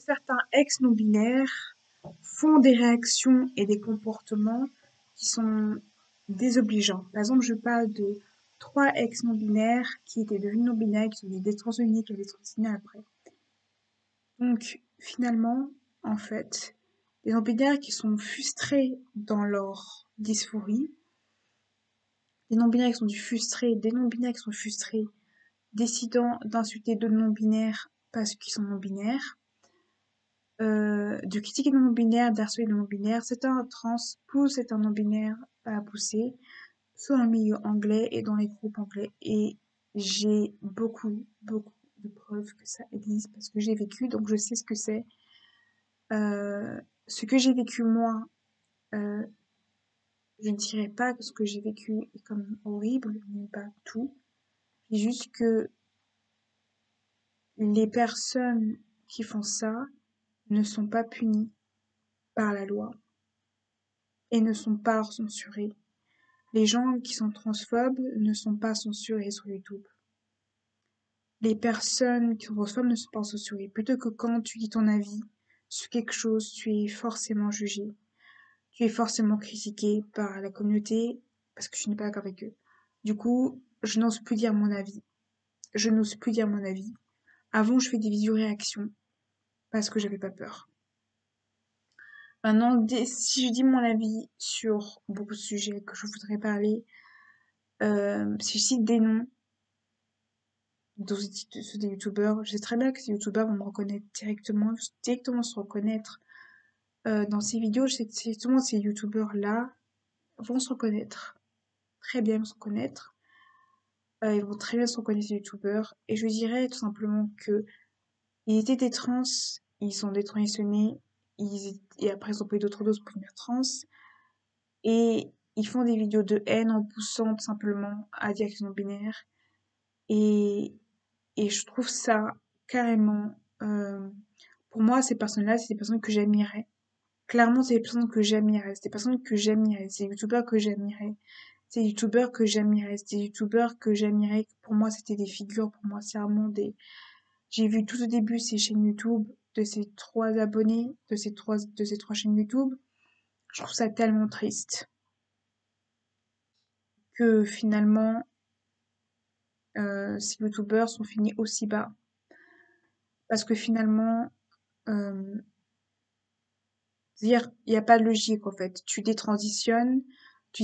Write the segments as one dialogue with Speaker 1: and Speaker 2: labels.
Speaker 1: certains ex-non-binaires font des réactions et des comportements qui sont désobligeants. Par exemple, je parle de 3 ex-non-binaires qui étaient devenus non-binaires, qui sont des transgéniques et des transitionnés après. Donc, finalement, en fait, les non-binaires qui sont frustrés dans leur dysphorie, des non-binaires qui sont frustrés, des non-binaires qui sont frustrés, décidant d'insulter d'autres non-binaires parce qu'ils sont non-binaires, de critiquer les non-binaires, d'harceler les non-binaires. C'est un trans pousse c'est un non-binaire à pousser, soit dans le milieu anglais et dans les groupes anglais. Et j'ai beaucoup, beaucoup de preuves que ça existe parce que j'ai vécu, donc je sais ce que c'est. Ce que j'ai vécu moi, euh, je ne dirais pas que ce que j'ai vécu est comme horrible, mais pas tout. C'est juste que les personnes qui font ça ne sont pas punies par la loi et ne sont pas censurées. Les gens qui sont transphobes ne sont pas censurés sur YouTube. Les personnes qui sont transphobes ne sont pas censurées. Plutôt que quand tu dis ton avis sur quelque chose, tu es forcément jugé. Tu es forcément critiqué par la communauté parce que tu n'es pas d'accord avec eux. Du coup, je n'ose plus dire mon avis. Je n'ose plus dire mon avis. Avant, je fais des vidéos-réactions parce que j'avais pas peur. Maintenant, si je dis mon avis sur beaucoup de sujets que je voudrais parler, si je cite des noms des youtubeurs, je sais très bien que ces youtubeurs vont me reconnaître directement se reconnaître dans ces vidéos. Je sais que directement ces youtubeurs-là vont se reconnaître, très bien se reconnaître. Ils vont très bien se reconnaître ces youtubeurs. Et je dirais tout simplement que ils étaient des trans, ils sont détransitionnés, et après ils ont pris d'autres doses pour devenir trans. Et ils font des vidéos de haine en poussant tout simplement à dire qu'ils sont binaires. Et, et je trouve ça carrément... pour moi, ces personnes-là, c'est des personnes que j'admirais. Clairement, c'est des personnes que j'admirais. C'est des personnes que j'admirais. C'est des youtubeurs que j'admirais. C'est des youtubeurs que j'admirais. C'est des youtubeurs que j'admirais. Pour moi, c'était des figures. Pour moi, c'est vraiment des... J'ai vu tout au début ces chaînes YouTube de ces 3 abonnés, de ces trois chaînes YouTube. Je trouve ça tellement triste que finalement, ces youtubeurs sont finis aussi bas. Parce que finalement, euh, dire, il n'y a pas de logique en fait. Tu détransitionnes, tu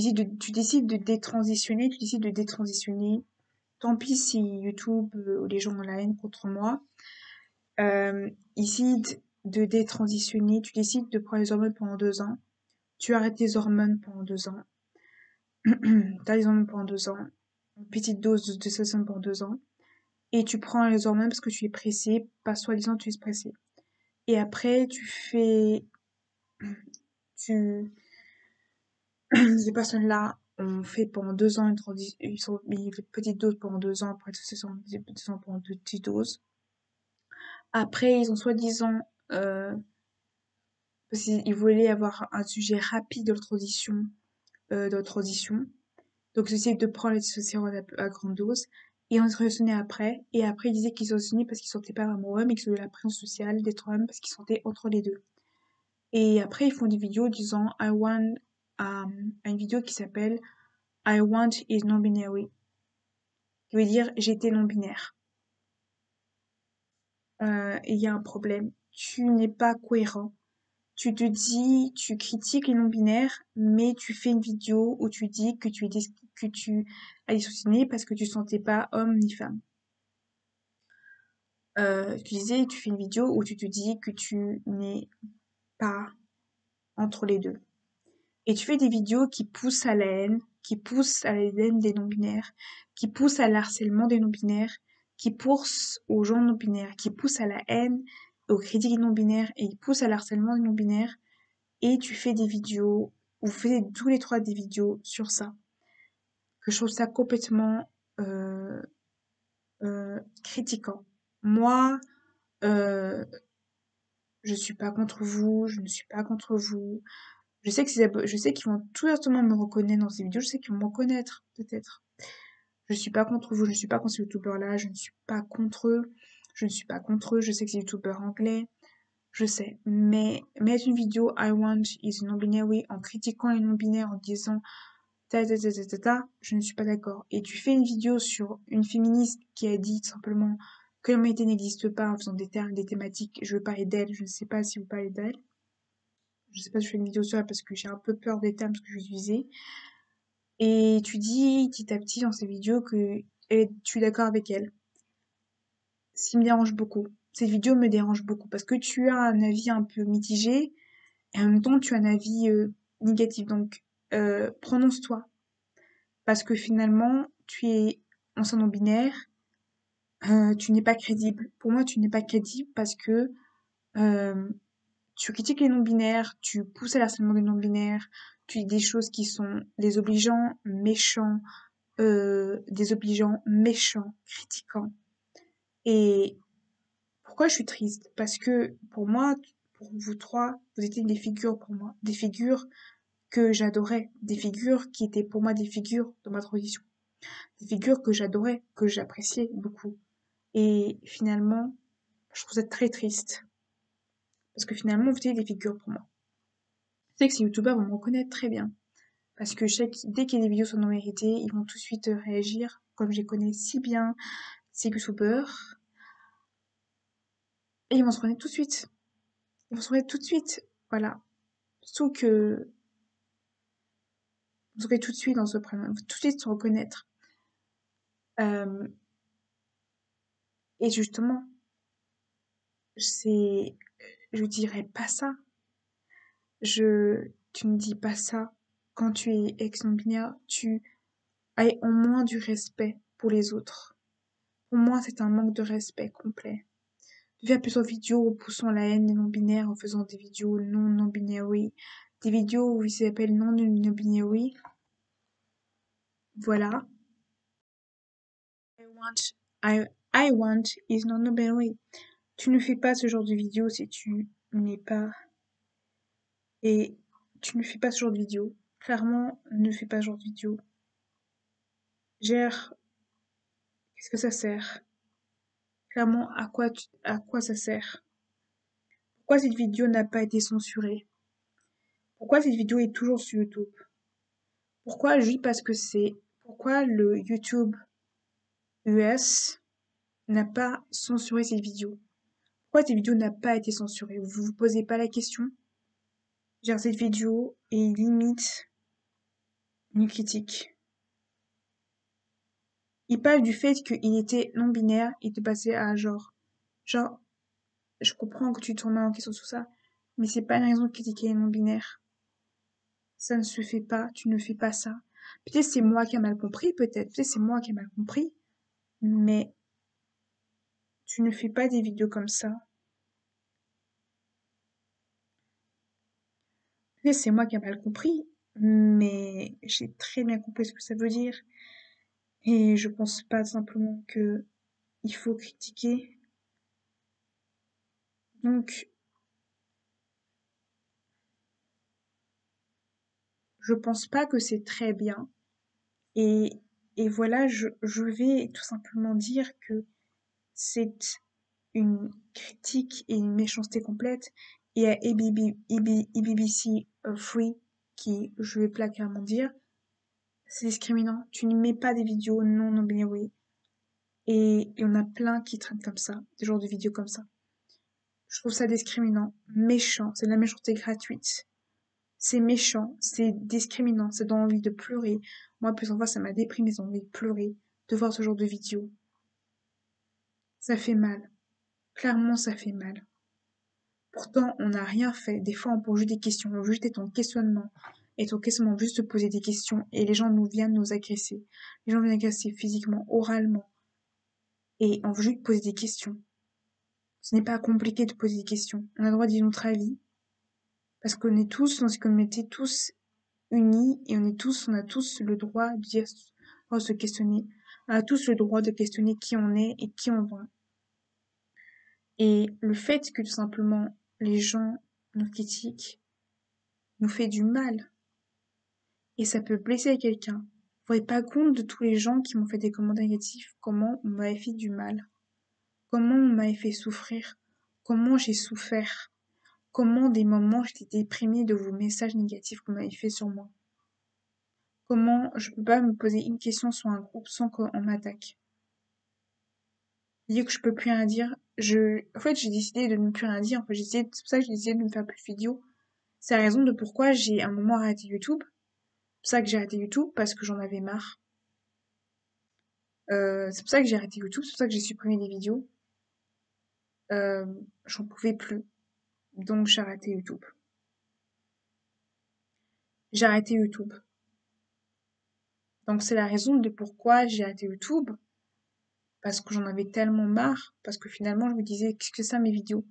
Speaker 1: décides de détransitionner, tu décides de détransitionner. Tant pis si YouTube ou les gens ont la haine contre moi. Ils décident de détransitionner, tu décides de prendre les hormones pendant 2 ans. Tu arrêtes les hormones pendant 2 ans. T'as les hormones pendant 2 ans. Une petite dose de testosterone pendant 2 ans. Et tu prends les hormones parce que tu es pressé, pas soi-disant tu es pressé. Et après, tu, ces personnes-là ont fait pendant 2 ans une transition, ils sont mis une petite dose pendant 2 ans, après ce sont 2 ans pendant 2 petites doses. Après, ils ont soi-disant, parce qu'ils voulaient avoir un sujet rapide de la transition. Donc, ils essayaient de prendre les testostérone à grande dose. Et on se retenait après. Et après, ils disaient qu'ils se retenaient parce qu'ils ne sentaient pas vraiment eux, mais qu'ils avaient la pression sociale d'être eux parce qu'ils se sentaient entre les deux. Et après, ils font des vidéos disant I want, une vidéo qui s'appelle I want is non-binary, qui veut dire j'étais non-binaire. Et il y a un problème. Tu n'es pas cohérent. Tu critiques les non-binaires, mais tu fais une vidéo où tu dis que tu as dissocié parce que tu sentais pas homme ni femme. Tu fais une vidéo où tu te dis que tu n'es pas entre les deux. Et tu fais des vidéos qui poussent à la haine, qui poussent à la haine des non-binaires, qui poussent à l'harcèlement des non-binaires, qui poussent aux gens non-binaires, qui poussent à la haine, aux critiques non-binaires et qui poussent à l'harcèlement des non-binaires. Et tu fais des vidéos, vous faites tous les 3 des vidéos sur ça. Que je trouve ça complètement euh, critiquant. Moi, euh, je suis pas contre vous, je ne suis pas contre vous. Je sais qu'ils vont tout simplement me reconnaître dans ces vidéos, je sais qu'ils vont me reconnaître, peut-être. Je suis pas contre vous, je ne suis pas contre ces youtubeurs-là, je ne suis pas contre eux, je ne suis pas contre eux, je sais que c'est youtubeurs anglais. je sais, mais mettre une vidéo I want is non-binary en critiquant les non-binaires en disant ta ta ta ta ta ta, je ne suis pas d'accord. Et tu fais une vidéo sur une féministe qui a dit simplement que l'humanité n'existe pas en faisant des termes, des thématiques. Je veux parler d'elle, je ne sais pas si vous parlez d'elle. Je sais pas si je fais une vidéo sur elle parce que j'ai un peu peur des termes que je vais utiliser. Et tu dis petit à petit dans ces vidéos que tu es d'accord avec elle. Ce qui me dérange beaucoup. Cette vidéo me dérange beaucoup parce que tu as un avis un peu mitigé et en même temps tu as un avis négatif. Donc prononce-toi parce que finalement tu es en son non-binaire, tu n'es pas crédible. Pour moi, tu n'es pas crédible parce que euh, tu critiques les non-binaires, tu pousses à l'harcèlement des non-binaires, tu dis des choses qui sont désobligeants, méchants, critiquants. Et pourquoi je suis triste? Parce que pour moi, pour vous trois, vous étiez des figures pour moi, des figures que j'adorais, des figures qui étaient pour moi des figures de ma transition, des figures que j'adorais, que j'appréciais beaucoup. Et finalement, je trouve ça très triste. Parce que finalement, vous étiez des figures pour moi. Je sais que ces youtubeurs vont me reconnaître très bien. Parce que je sais que dès qu'il y a des vidéos sur non méritées, ils vont tout de suite réagir, comme je les connais si bien, ces youtubeurs. Et ils vont se reconnaître tout de suite. Ils vont se reconnaître tout de suite. Voilà. Surtout que vous aurez tout de suite dans ce prénom. Vous tout de suite se reconnaître. Euh, et justement, c'est, je dirais pas ça. Tu ne dis pas ça quand tu es ex-non-binaire. Tu as au moins du respect pour les autres. Pour moi, c'est un manque de respect complet. De faire plusieurs vidéos repoussant la haine des non-binaires en faisant des vidéos non-binaires, oui. Des vidéos où ils s'appellent non-binaires, oui. Voilà. I want, I want is non-binaire, oui. Tu ne fais pas ce genre de vidéo si tu n'es pas... Et tu ne fais pas ce genre de vidéo. Clairement, ne fais pas ce genre de vidéo. Gère, qu'est-ce que ça sert? Clairement, à quoi ça sert? Pourquoi cette vidéo n'a pas été censurée? Pourquoi cette vidéo est toujours sur YouTube? Pourquoi juste parce que c'est... Pourquoi le YouTube US n'a pas censuré cette vidéo? Pourquoi cette vidéo n'a pas été censurée? Vous vous posez pas la question? Genre cette vidéo est limite une critique. Il parle du fait qu'il était non-binaire et de passer à genre, je comprends que tu te remets en question sur ça, mais c'est pas une raison de critiquer les non-binaires. Ça ne se fait pas, tu ne fais pas ça. Peut-être c'est moi qui ai mal compris, peut-être c'est moi qui ai mal compris, mais tu ne fais pas des vidéos comme ça. Peut-être c'est moi qui ai mal compris, mais j'ai très bien compris ce que ça veut dire. Et je pense pas simplement que il faut critiquer. Donc, je pense pas que c'est très bien. Et, et voilà, je vais tout simplement dire que c'est une critique et une méchanceté complète. Et à EBBC Free, qui, je vais pas clairement dire, c'est discriminant. Tu ne mets pas des vidéos non binary. Et on a plein qui traînent comme ça, des genres de vidéos comme ça. Je trouve ça discriminant, méchant, c'est de la méchanceté gratuite. C'est méchant, c'est discriminant, ça donne envie de pleurer. Moi, plusieurs fois, ça m'a déprimé, j'ai envie de pleurer, de voir ce genre de vidéos. Ça fait mal. Clairement, ça fait mal. Pourtant, on n'a rien fait. Des fois, on pose juste des questions. On veut juste ton questionnement. Et ton questionnement, juste te poser des questions. Et les gens nous viennent nous agresser. Les gens viennent agresser physiquement, oralement. Et on veut juste poser des questions. Ce n'est pas compliqué de poser des questions. On a le droit de dire notre avis. Parce qu'on est tous dans cette communauté, tous unis. Et on a tous le droit de dire, de se questionner. On a tous le droit de questionner qui on est et qui on va. Et le fait que tout simplement les gens nous critiquent nous fait du mal. Et ça peut blesser quelqu'un. Vous ne voyez pas compte de tous les gens qui m'ont fait des commentaires négatifs, comment on m'avait fait du mal, comment on m'avait fait souffrir, comment j'ai souffert. comment des moments j'étais déprimée de vos messages négatifs que vous m'avez fait sur moi. Comment je peux pas me poser une question sur un groupe sans qu'on m'attaque. Dire que je peux plus rien dire. En fait, j'ai décidé de ne plus rien dire. En fait, c'est pour ça que j'ai décidé de ne faire plus de vidéos. C'est la raison de pourquoi j'ai un moment arrêté YouTube. C'est pour ça que j'ai arrêté YouTube, parce que j'en avais marre. C'est pour ça que j'ai arrêté YouTube, c'est pour ça que j'ai supprimé des vidéos. Euh, J'en pouvais plus. Donc j'ai arrêté YouTube. J'ai arrêté YouTube. Donc c'est la raison de pourquoi j'ai arrêté YouTube. Parce que j'en avais tellement marre. Parce que finalement, je me disais, qu'est-ce que ça mes vidéos?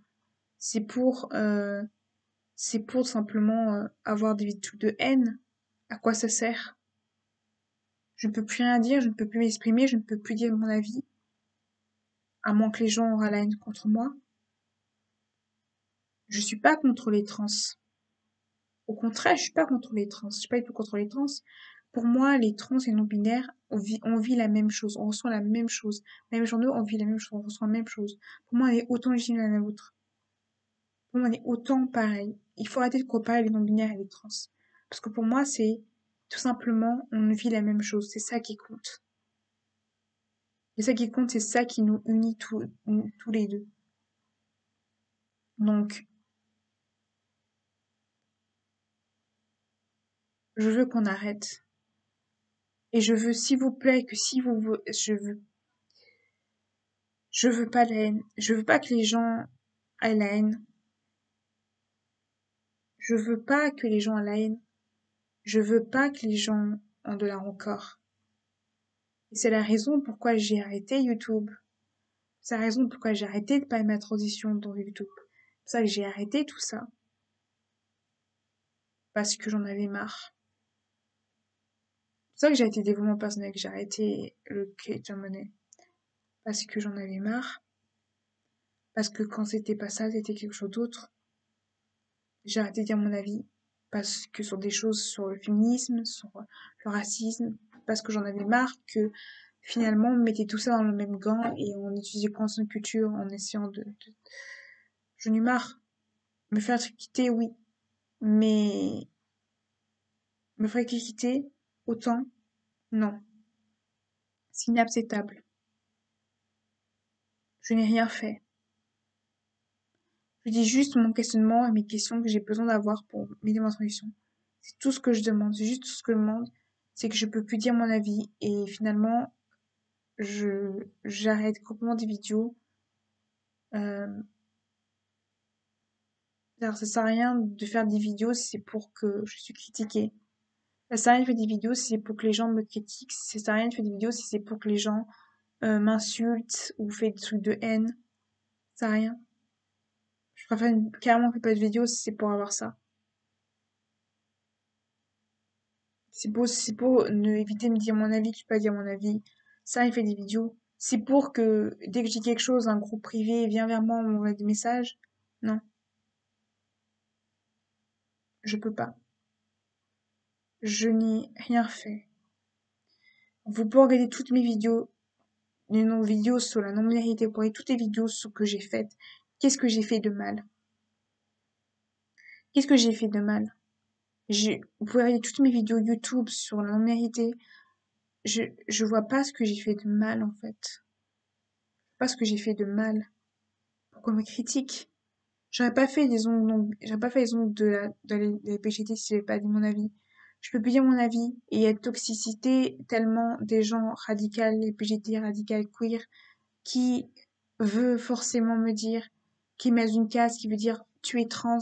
Speaker 1: C'est pour, euh, c'est pour simplement avoir des vidéos de haine. À quoi ça sert? Je ne peux plus rien dire, je ne peux plus m'exprimer, je ne peux plus dire mon avis. À moins que les gens aient la haine contre moi. Je suis pas contre les trans. Au contraire, je suis pas contre les trans. Je suis pas du tout contre les trans. Pour moi, les trans et non-binaires, on vit la même chose, on ressent la même chose. Même genre nous, on vit la même chose, on ressent la même chose. Pour moi, on est autant légitime l'un à l'autre. Pour moi, on est autant pareil. Il faut arrêter de comparer les non-binaires et les trans. Parce que pour moi, c'est tout simplement, on vit la même chose. C'est ça qui compte. C'est ça qui compte, c'est ça qui nous unit tous les deux. Donc, je veux qu'on arrête. Et je veux, s'il vous plaît, que si vous, je veux pas de la haine. Je veux pas que les gens aient la haine. Je veux pas que les gens aient la haine. Je veux pas que les gens ont de la rancœur. Et c'est la raison pourquoi j'ai arrêté YouTube. C'est la raison pourquoi j'ai arrêté de pas ma transition dans YouTube. C'est pour ça que j'ai arrêté tout ça. Parce que j'en avais marre. C'est pour ça que j'ai arrêté développement personnel, que j'ai arrêté le creator money. Parce que j'en avais marre. Parce que quand c'était pas ça, c'était quelque chose d'autre. J'ai arrêté de dire mon avis. Parce que sur des choses, sur le féminisme, sur le racisme, parce que j'en avais marre que finalement on mettait tout ça dans le même gant et on utilisait constant culture en essayant J'en ai marre. Me faire quitter, oui. Mais me faire quitter autant, non. C'est inacceptable. Je n'ai rien fait. Je dis juste mon questionnement et mes questions que j'ai besoin d'avoir pour m'aider ma transition. C'est tout ce que je demande. C'est juste tout ce que je demande. C'est que je peux plus dire mon avis. Et finalement, j'arrête complètement des vidéos. Euh, alors ça sert à rien de faire des vidéos si c'est pour que je suis critiquée. Ça sert à rien de faire des vidéos si c'est pour que les gens me critiquent. Ça sert à rien de faire des vidéos si c'est pour que les gens m'insultent ou fait des trucs de haine. Ça sert à rien. Je préfère carrément faire pas de vidéos si c'est pour avoir ça. C'est pour ne éviter de me dire mon avis, que je peux pas dire mon avis. Ça, il fait des vidéos. C'est pour que dès que je dis quelque chose, un groupe privé vient vers moi, m'envoie des messages. Non, je peux pas. Je n'ai rien fait. Vous pouvez regarder toutes mes vidéos, les non-vidéos sur la non-binarité, vous pouvez regarder toutes les vidéos sur que j'ai faites. Qu'est-ce que j'ai fait de mal? Qu'est-ce que j'ai fait de mal? Vous pouvez regarder toutes mes vidéos YouTube sur la non-binarité. Je vois pas ce que j'ai fait de mal, en fait. Pas ce que j'ai fait de mal. Pourquoi on me critique? J'aurais pas fait les ongles de la PGT si j'avais pas dit mon avis. Je peux plus dire mon avis et il y a toxicité tellement des gens radicaux, les PGT radicales queer, qui veut forcément me dire, qui met une case, qui veut dire tu es trans,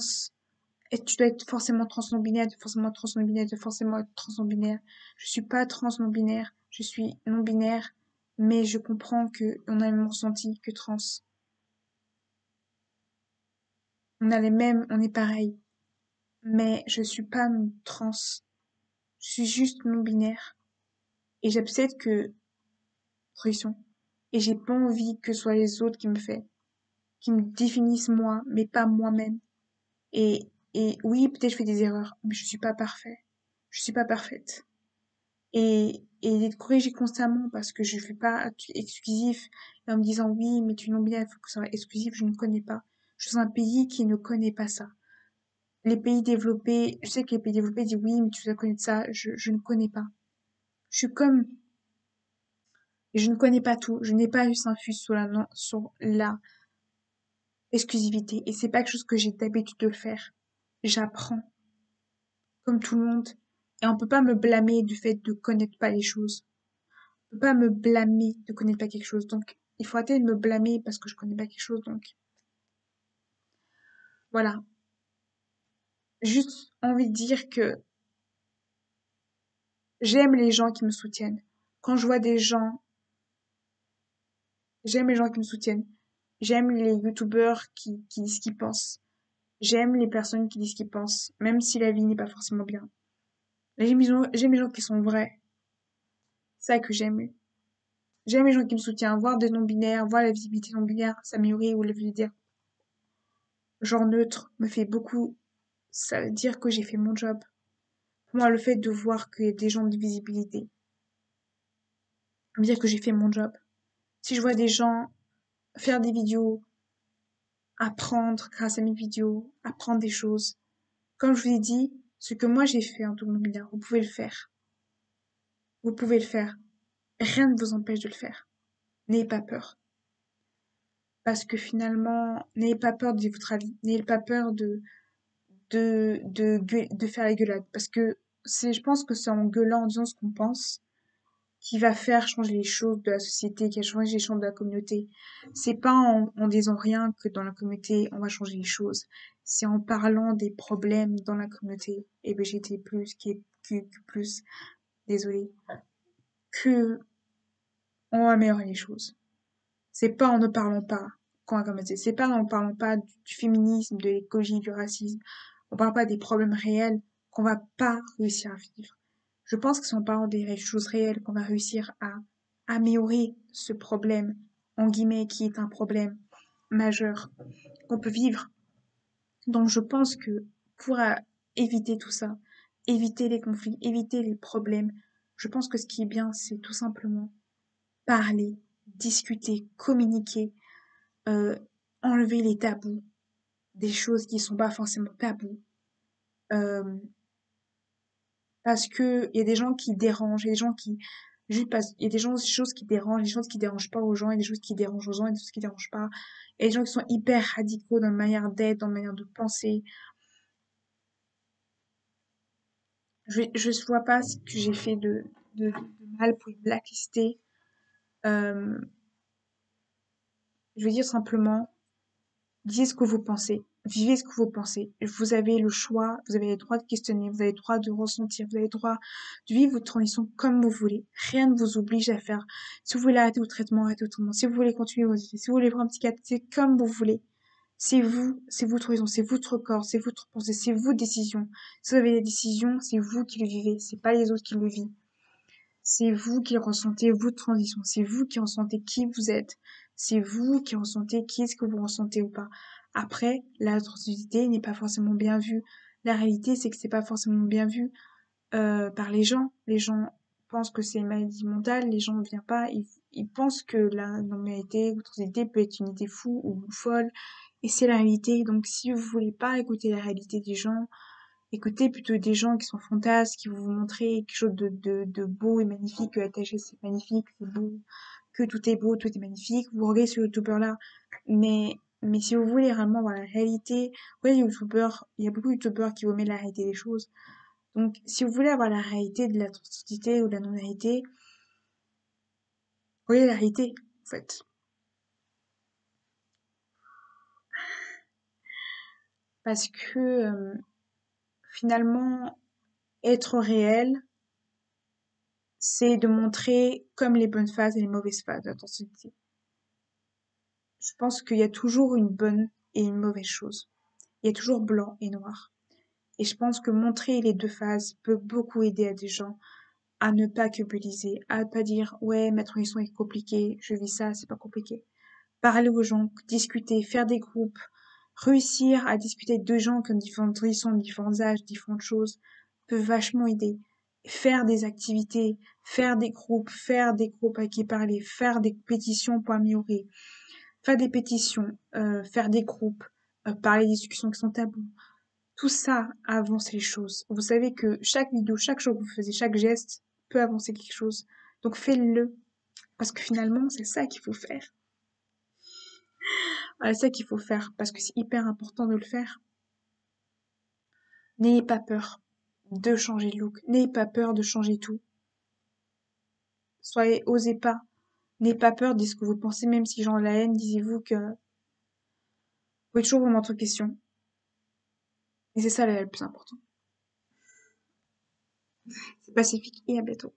Speaker 1: et tu dois être forcément trans non-binaire, forcément trans non-binaire, forcément être trans non-binaire. Je suis pas trans non-binaire, je suis non-binaire, mais je comprends que on a le même ressenti que trans. On a les mêmes, on est pareil. Mais je suis pas trans. Je suis juste non-binaire. Et j'accepte que, correction. Et j'ai pas envie que ce soit les autres qui me définissent moi, mais pas moi-même. Et oui, peut-être je fais des erreurs, mais je suis pas parfait. Je suis pas parfaite. Et d'être corrigée constamment parce que je fais pas exclusif et en me disant oui, mais tu es non-binaire, il faut que ça soit exclusif, je ne connais pas. Je suis dans un pays qui ne connaît pas ça. Les pays développés, je sais que les pays développés disent oui, mais tu dois connaître ça. Je ne connais pas. Je suis comme, je ne connais pas tout. Je n'ai pas eu infuse sur sur la exclusivité. Et c'est pas quelque chose que j'ai d'habitude de le faire. J'apprends, comme tout le monde. Et on peut pas me blâmer du fait de connaître pas les choses. On peut pas me blâmer de connaître pas quelque chose. Donc, il faut arrêter de me blâmer parce que je connais pas quelque chose. Donc, voilà. Juste envie de dire que j'aime les gens qui me soutiennent. Quand je vois des gens, j'aime les gens qui me soutiennent. J'aime les youtubeurs qui disent ce qu'ils pensent. J'aime les personnes qui disent ce qu'ils pensent, même si la vie n'est pas forcément bien. J'aime les gens qui sont vrais. C'est ça que j'aime. J'aime les gens qui me soutiennent. Voir des non-binaires, voir la visibilité non-binaire s'améliorer ou le dire genre neutre me fait beaucoup. Ça veut dire que j'ai fait mon job. Pour moi, le fait de voir qu'il y a des gens de visibilité, ça veut dire que j'ai fait mon job. Si je vois des gens faire des vidéos, apprendre grâce à mes vidéos, apprendre des choses, comme je vous ai dit, ce que moi j'ai fait en tout non-binaire, vous pouvez le faire. Vous pouvez le faire. Rien ne vous empêche de le faire. N'ayez pas peur. Parce que finalement, n'ayez pas peur de dire votre avis. N'ayez pas peur de faire la gueulade. Parce que je pense que c'est en gueulant, en disant ce qu'on pense, qui va faire changer les choses de la société, qui va changer les choses de la communauté. C'est pas en disant rien que dans la communauté, on va changer les choses. C'est en parlant des problèmes dans la communauté, et BGT+, qui est plus, désolé, que on va améliorer les choses. C'est pas en ne parlant pas qu'on va commencer. C'est pas en ne parlant pas du féminisme, de l'écologie, du racisme. On parle pas des problèmes réels qu'on va pas réussir à vivre. Je pense que c'est en parlant des choses réelles qu'on va réussir à améliorer ce problème, en guillemets, qui est un problème majeur qu'on peut vivre. Donc je pense que pour éviter tout ça, éviter les conflits, éviter les problèmes, je pense que ce qui est bien, c'est tout simplement parler, discuter, communiquer, euh, enlever les tabous, des choses qui sont pas forcément tabous, euh, parce que il y a des gens qui dérangent, il y a des gens qui juste parce il y a des choses qui dérangent, des choses qui dérangent pas aux gens, et des choses qui dérangent aux gens, et des choses qui dérangent pas, et des gens qui sont hyper radicaux dans la manière d'être, dans la manière de penser. Je vois pas ce que j'ai fait de mal pour les blacklister. Euh, je veux dire simplement, dites ce que vous pensez. Vivez ce que vous pensez. Vous avez le choix, vous avez le droit de questionner, vous avez le droit de ressentir, vous avez le droit de vivre votre transition comme vous voulez. Rien ne vous oblige à faire. Si vous voulez arrêter votre traitement, arrêtez votre traitement. Si vous voulez continuer vos études, si vous voulez prendre un psychiatre, c'est comme vous voulez. C'est votre raison, c'est votre corps, c'est votre pensée, c'est vos décisions. Si vous avez des décisions, c'est vous qui le vivez, c'est pas les autres qui le vivent. C'est vous qui ressentez votre transition. C'est vous qui ressentez qui vous êtes. C'est vous qui ressentez qui est-ce que vous ressentez ou pas. Après, la transidentité n'est pas forcément bien vue. La réalité, c'est que c'est pas forcément bien vu par les gens. Les gens pensent que c'est une maladie mentale. Les gens ne viennent pas. Ils pensent que la non-binarité ou transidentité peut être une idée fou ou folle. Et c'est la réalité. Donc, si vous voulez pas écouter la réalité des gens, écoutez plutôt des gens qui sont fantasques, qui vont vous montrer quelque chose de beau et magnifique, que la THC c'est magnifique, c'est beau, que tout est beau, tout est magnifique. Vous regardez ce youtubeur-là. Mais si vous voulez vraiment voir la réalité, ouais, les youtubeurs, il y a beaucoup de youtubeurs qui vous mettent la réalité des choses. Donc, si vous voulez avoir la réalité de la toxicité ou de la non-réalité, voyez la réalité, en fait. Parce que, finalement, être réel, c'est de montrer comme les bonnes phases et les mauvaises phases de la toxicité. Je pense qu'il y a toujours une bonne et une mauvaise chose. Il y a toujours blanc et noir. Et je pense que montrer les deux phases peut beaucoup aider à des gens à ne pas culpabiliser, à ne pas dire ouais, ma transition est compliquée, je vis ça, c'est pas compliqué. Parler aux gens, discuter, faire des groupes, réussir à discuter avec deux gens qui ont différentes transitions, différents âges, différentes choses, peut vachement aider. Faire des activités, faire des groupes à qui parler, faire des pétitions pour améliorer, faire des pétitions, faire des groupes, parler des discussions qui sont tabous. Tout ça avance les choses. Vous savez que chaque vidéo, chaque chose que vous faisiez, chaque geste peut avancer quelque chose. Donc faites-le. Parce que finalement, c'est ça qu'il faut faire. Voilà, c'est ça qu'il faut faire. Parce que c'est hyper important de le faire. N'ayez pas peur de changer de look. N'ayez pas peur de changer tout. Osez pas. N'ayez pas peur de ce que vous pensez, même si j'en ai la haine, disez-vous que vous pouvez toujours vous remettre en question. Et c'est ça le plus important. C'est pacifique et à bientôt.